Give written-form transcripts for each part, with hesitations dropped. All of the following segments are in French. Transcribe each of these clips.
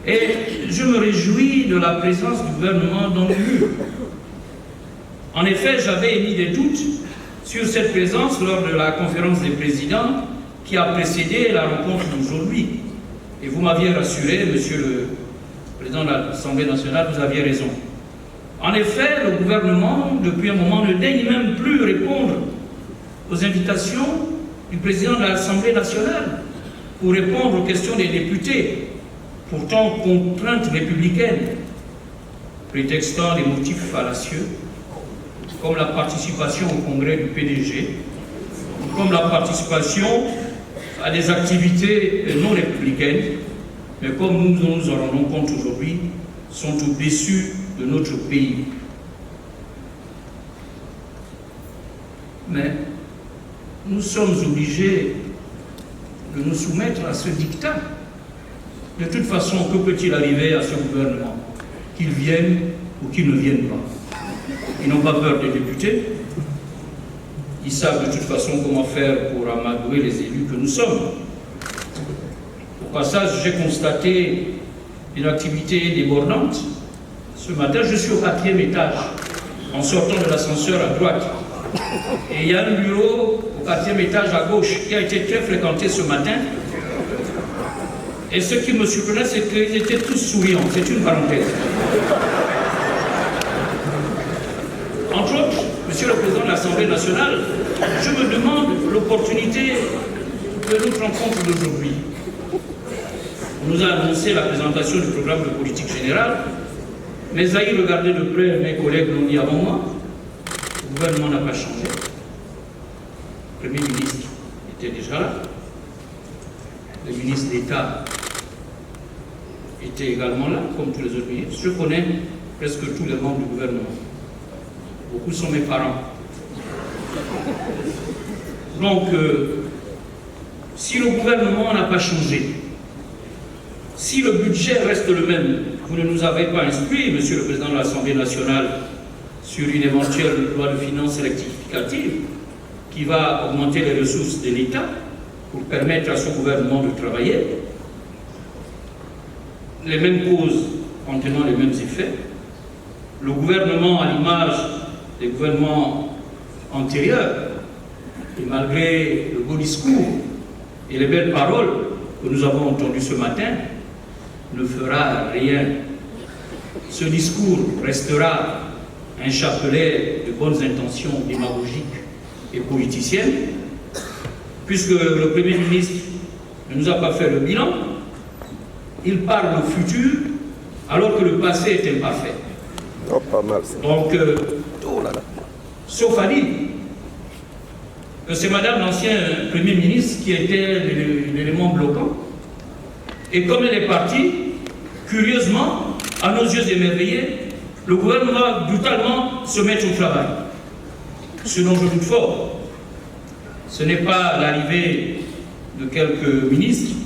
Et je me réjouis de la présence du gouvernement dans le lieu. En effet, j'avais émis des doutes sur cette présence lors de la conférence des présidents qui a précédé la rencontre d'aujourd'hui. Et vous m'aviez rassuré, Monsieur le Président de l'Assemblée nationale, vous aviez raison. En effet, le gouvernement, depuis un moment, ne daigne même plus répondre aux invitations du Président de l'Assemblée nationale pour répondre aux questions des députés, pourtant contraintes républicaines, prétextant des motifs fallacieux, comme la participation au congrès du PDG, comme la participation à des activités non républicaines, mais comme nous nous en rendons compte aujourd'hui, sont au-dessus de notre pays. Mais nous sommes obligés de nous soumettre à ce dictat. De toute façon, que peut-il arriver à ce gouvernement? Qu'il vienne ou qu'il ne vienne pas. Ils n'ont pas peur des députés. Ils savent de toute façon comment faire pour amadouer les élus que nous sommes. Au passage, j'ai constaté une activité débordante. Ce matin, je suis au 4e étage, en sortant de l'ascenseur à droite. Et il y a un bureau au 4e étage à gauche qui a été très fréquenté ce matin. Et ce qui me surprenait, c'est qu'ils étaient tous souriants. C'est une parenthèse. Entre autres, Monsieur le Président de l'Assemblée nationale, je me demande l'opportunité de notre rencontre d'aujourd'hui. On nous a annoncé la présentation du programme de politique générale, mais à y regarder de près, mes collègues l'ont dit avant moi, le gouvernement n'a pas changé. Le Premier ministre était déjà là. Le ministre d'État était également là, comme tous les autres ministres. Je connais presque tous les membres du gouvernement. Beaucoup sont mes parents. Donc, si le gouvernement n'a pas changé, si le budget reste le même, vous ne nous avez pas instruit, Monsieur le Président de l'Assemblée nationale, sur une éventuelle loi de finances rectificative qui va augmenter les ressources de l'État pour permettre à ce gouvernement de travailler. Les mêmes causes contenant les mêmes effets. Le gouvernement, à l'image des gouvernements antérieurs, et malgré le beau discours et les belles paroles que nous avons entendues ce matin, ne fera rien. Ce discours restera un chapelet de bonnes intentions démagogiques et politiciennes, puisque le Premier ministre ne nous a pas fait le bilan. Il parle au futur alors que le passé est imparfait. Oh, pas mal, ça. Donc, Oh là là. sauf à dire que c'est Madame l'ancien Premier ministre qui était l'élément bloquant. Et comme elle est partie, curieusement, à nos yeux émerveillés, le gouvernement va brutalement se mettre au travail. Ce dont je doute fort, ce n'est pas l'arrivée de quelques ministres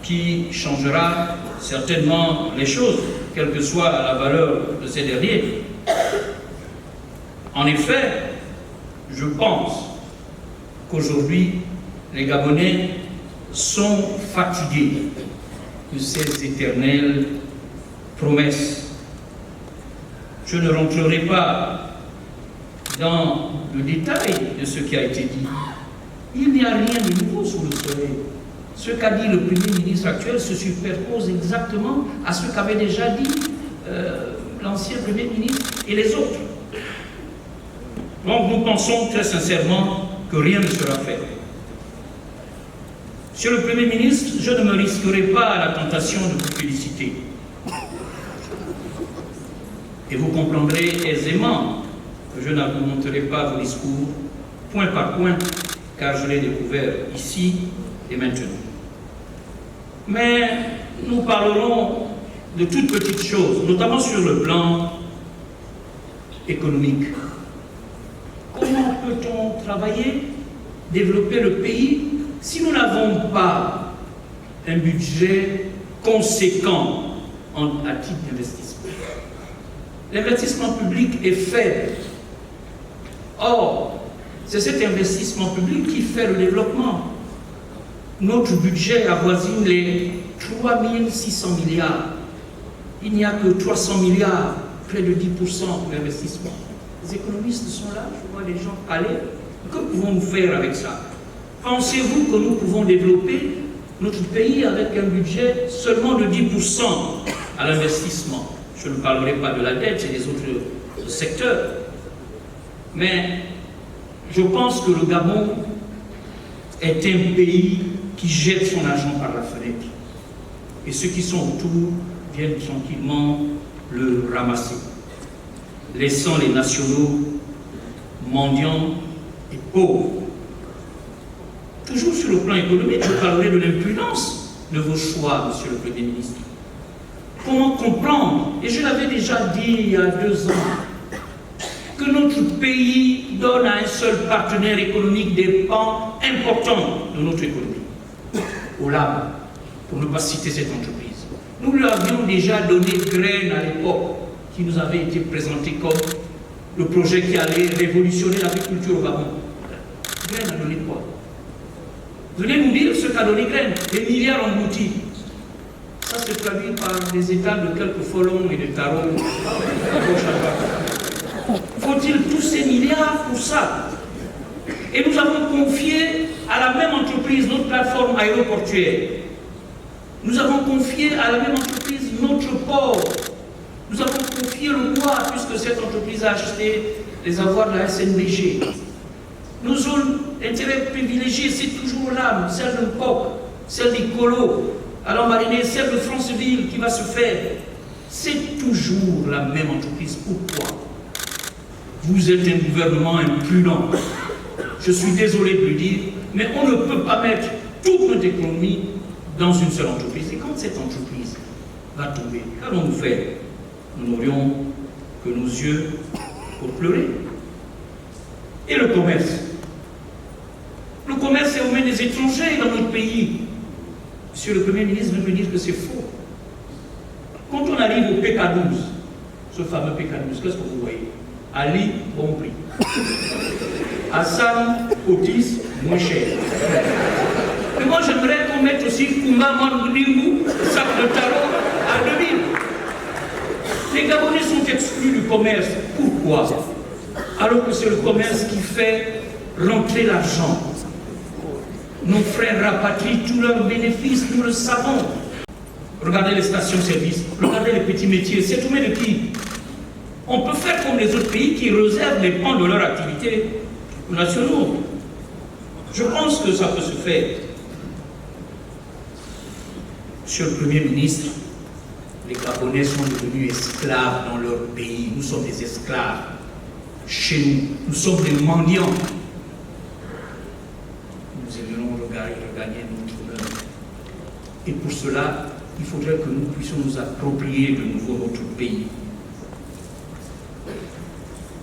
qui changera certainement les choses, quelle que soit la valeur de ces derniers. En effet, je pense qu'aujourd'hui, les Gabonais sont fatigués de ces éternelles promesses. Je ne rentrerai pas dans le détail de ce qui a été dit. Il n'y a rien de nouveau sous le soleil. Ce qu'a dit le Premier ministre actuel se superpose exactement à ce qu'avait déjà dit l'ancien Premier ministre et les autres. Donc nous pensons très sincèrement que rien ne sera fait. Monsieur le Premier ministre, je ne me risquerai pas à la tentation de vous féliciter. Et vous comprendrez aisément que je n'argumenterai pas vos discours point par point, car je l'ai découvert ici et maintenant. Mais nous parlerons de toutes petites choses, notamment sur le plan économique. Comment peut-on travailler, développer le pays si nous n'avons pas un budget conséquent à titre d'investissement? L'investissement public est faible. Or, c'est cet investissement public qui fait le développement. Notre budget avoisine les 3 600 milliards. Il n'y a que 300 milliards, près de 10% d'investissement. Les économistes sont là, je vois les gens aller. Que pouvons-nous faire avec ça? Pensez-vous que nous pouvons développer notre pays avec un budget seulement de 10% à l'investissement? Je ne parlerai pas de la dette et des autres secteurs. Mais je pense que le Gabon est un pays qui jette son argent par la fenêtre. Et ceux qui sont autour viennent tranquillement le ramasser, laissant les nationaux mendiants et pauvres. Toujours sur le plan économique, je parlerai de l'imprudence de vos choix, Monsieur le Premier ministre. Comment comprendre, et je l'avais déjà dit il y a 2 ans, que notre pays donne à un seul partenaire économique des pans importants de notre économie, au LAB, pour ne pas citer cette entreprise. Nous lui avions déjà donné graines à l'époque, qui nous avait été présenté comme le projet qui allait révolutionner l'agriculture au Gabon. Graines a donné quoi? Venez nous dire ce qu'a donné graines. Des milliards engloutis. Ça se traduit par des états de quelques folons et de tarots. Faut-il tous ces milliards pour ça? Et nous avons confié à la même entreprise notre plateforme aéroportuaire. Nous avons confié à la même entreprise notre port. Nous avons confié le bois, puisque cette entreprise a acheté les avoirs de la SNBG. Nos zones d'intérêt privilégiées, c'est toujours là, celle de Pop, celle d'Icolo, à l'Ambaréné, celle de Franceville qui va se faire. C'est toujours la même entreprise. Pourquoi? Vous êtes un gouvernement imprudent. Je suis désolé de le dire, mais on ne peut pas mettre toute notre économie dans une seule entreprise. Et quand cette entreprise va tomber, qu'allons-nous faire? Nous n'aurions que nos yeux pour pleurer. Et le commerce? Le commerce est aux mains des étrangers dans notre pays. Monsieur le Premier ministre veut me dire que c'est faux. Quand on arrive au PK12, ce fameux PK12, qu'est-ce que vous voyez? Ali, bon prix. Hassan, Otis, moins cher. Mais moi, j'aimerais qu'on mette aussi Koumba Mandingu, sac de tarot à 2000. Les Gabonais sont exclus du commerce. Pourquoi? Alors que c'est le commerce qui fait rentrer l'argent. Nos frères rapatrient tous leurs bénéfices, nous le savons. Regardez les stations-service, regardez les petits métiers, c'est tout mais de qui? On peut faire comme les autres pays qui réservent les pans de leur activité nationaux. Je pense que ça peut se faire. Monsieur le Premier ministre, les Gabonais sont devenus esclaves dans leur pays. Nous sommes des esclaves. Chez nous, nous sommes des mendiants. Nous aimerions regagner notre honneur. Et pour cela, il faudrait que nous puissions nous approprier de nouveau notre pays.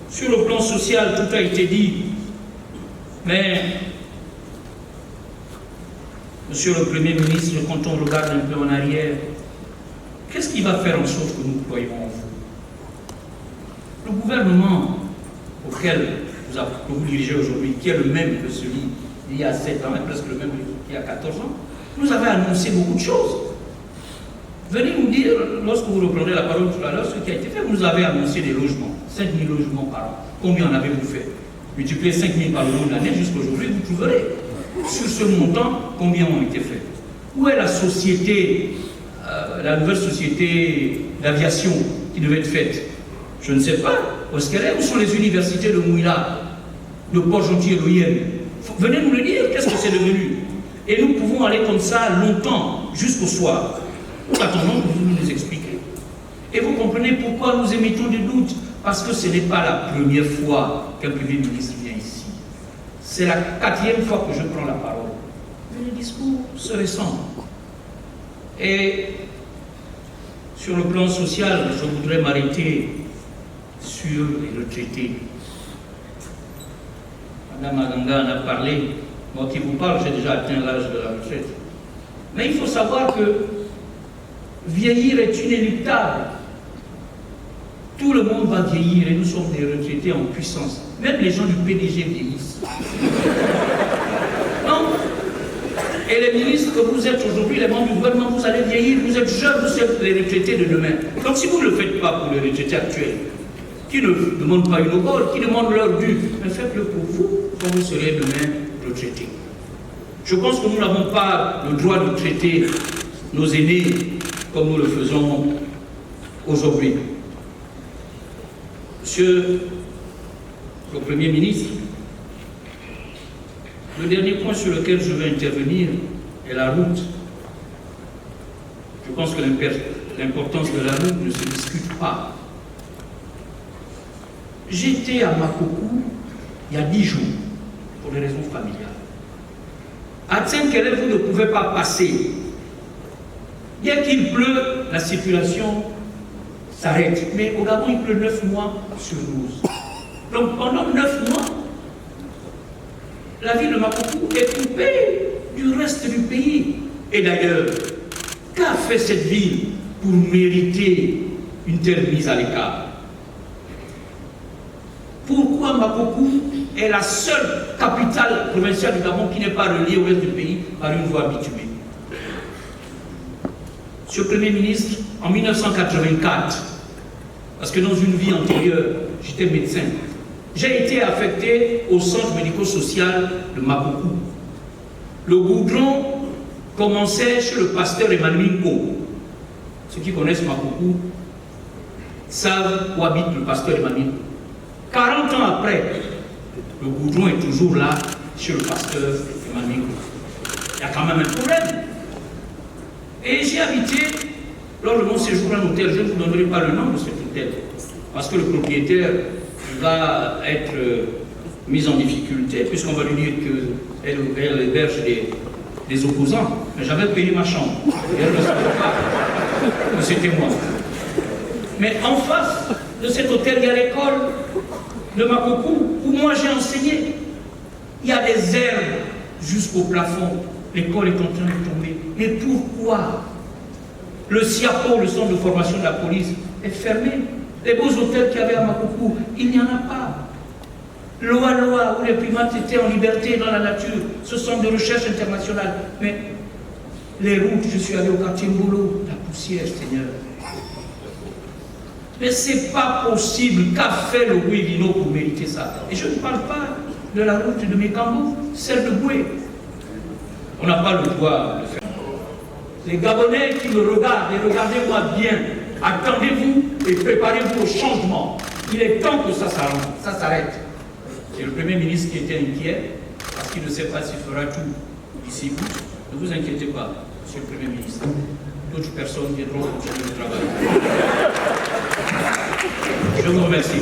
Sur le plan social, tout a été dit, mais, Monsieur le Premier ministre, quand on regarde un peu en arrière, qu'est-ce qui va faire en sorte que nous croyons en vous? Le gouvernement auquel vous dirigez aujourd'hui, qui est le même que celui d'il y a 7 ans, et presque le même qu'il y a 14 ans, nous avait annoncé beaucoup de choses. Venez nous dire, lorsque vous reprendrez la parole tout à l'heure, ce qui a été fait, vous nous avez annoncé des logements, 5 000 logements par an. Combien en avez-vous fait? Multipliez 5 000 par le nombre d'années jusqu'à aujourd'hui, vous trouverez. Sur ce montant, combien ont été faits? Où est la société, la nouvelle société d'aviation qui devait être faite? Je ne sais pas. Où est-ce qu'elle est? Où sont les universités de Mouila, de Port-Gentil et Loyenne? Venez nous le dire, qu'est-ce que c'est devenu? Et nous pouvons aller comme ça longtemps, jusqu'au soir. Nous attendons que vous nous expliquez. Et vous comprenez pourquoi nous émettons des doutes? Parce que ce n'est pas la première fois qu'un Premier ministre vient ici. C'est la 4e fois que je prends la parole. Mais le discours se ressemble. Et sur le plan social, je voudrais m'arrêter sur les retraités. Madame Aganga en a parlé. Moi qui vous parle, j'ai déjà atteint l'âge de la retraite. Mais il faut savoir que vieillir est inéluctable. Tout le monde va vieillir et nous sommes des retraités en puissance. Même les gens du PDG vieillissent. Non. Et les ministres que vous êtes aujourd'hui, les membres du gouvernement, vous allez vieillir, vous êtes jeunes, vous êtes les retraités de demain. Donc si vous ne le faites pas pour les retraités actuels, qui ne demandent pas une aumône, qui demandent leur dû, mais faites-le pour vous, quand vous serez demain retraités. Je pense que nous n'avons pas le droit de traiter nos aînés comme nous le faisons aujourd'hui. Monsieur le Premier ministre, le dernier point sur lequel je vais intervenir est la route. Je pense que l'importance de la route ne se discute pas. J'étais à Makoko il y a 10 jours, pour des raisons familiales. À Tsenkele, vous ne pouvez pas passer. Dès qu'il pleut, la circulation s'arrête. Mais au Gabon, il pleut 9 mois sur 12. Donc pendant 9 mois, la ville de Makoko est coupée du reste du pays. Et d'ailleurs, qu'a fait cette ville pour mériter une telle mise à l'écart? Pourquoi Makoko est la seule capitale provinciale du Gabon qui n'est pas reliée au reste du pays par une voie bitumée? Monsieur le Premier ministre, en 1984, parce que dans une vie antérieure, j'étais médecin, j'ai été affecté au centre médico-social de Makoko. Le goudron commençait chez le pasteur Emmanuel Ngo. Ceux qui connaissent Makoko savent où habite le pasteur Emmanuel. 40 ans après, le goudron est toujours là chez le pasteur Emmanuel Ngo. Il y a quand même un problème. Et j'ai habité, lors de mon séjour à un hôtel, je ne vous donnerai pas le nom de cet hôtel, parce que le propriétaire va être mis en difficulté, puisqu'on va lui dire qu'elle héberge des opposants. Mais j'avais payé ma chambre, et elle ne savait pas que c'était moi. Mais en face de cet hôtel, il y a l'école de Makoko, où moi j'ai enseigné. Il y a des herbes jusqu'au plafond. L'école est en train de tomber. Mais pourquoi le SIAPO, le centre de formation de la police, est fermé? Les beaux hôtels qu'il y avait à Makoko, il n'y en a pas. Loa, où les primates étaient en liberté dans la nature, ce centre de recherche internationale. Mais les routes, je suis allé au quartier Mbolo, la poussière, Seigneur. Mais c'est pas possible. Qu'a fait le Boué-Vino pour mériter ça? Et je ne parle pas de la route de Mekambo, celle de Boué. On n'a pas le droit de le faire. Les Gabonais qui me regardent, et regardez-moi bien, attendez-vous et préparez-vous au changement. Il est temps que ça s'arrête. C'est le Premier ministre qui était inquiet, parce qu'il ne sait pas s'il fera tout d'ici août. Ne vous inquiétez pas, Monsieur le Premier ministre. D'autres personnes viendront continuer le travail. Je vous remercie.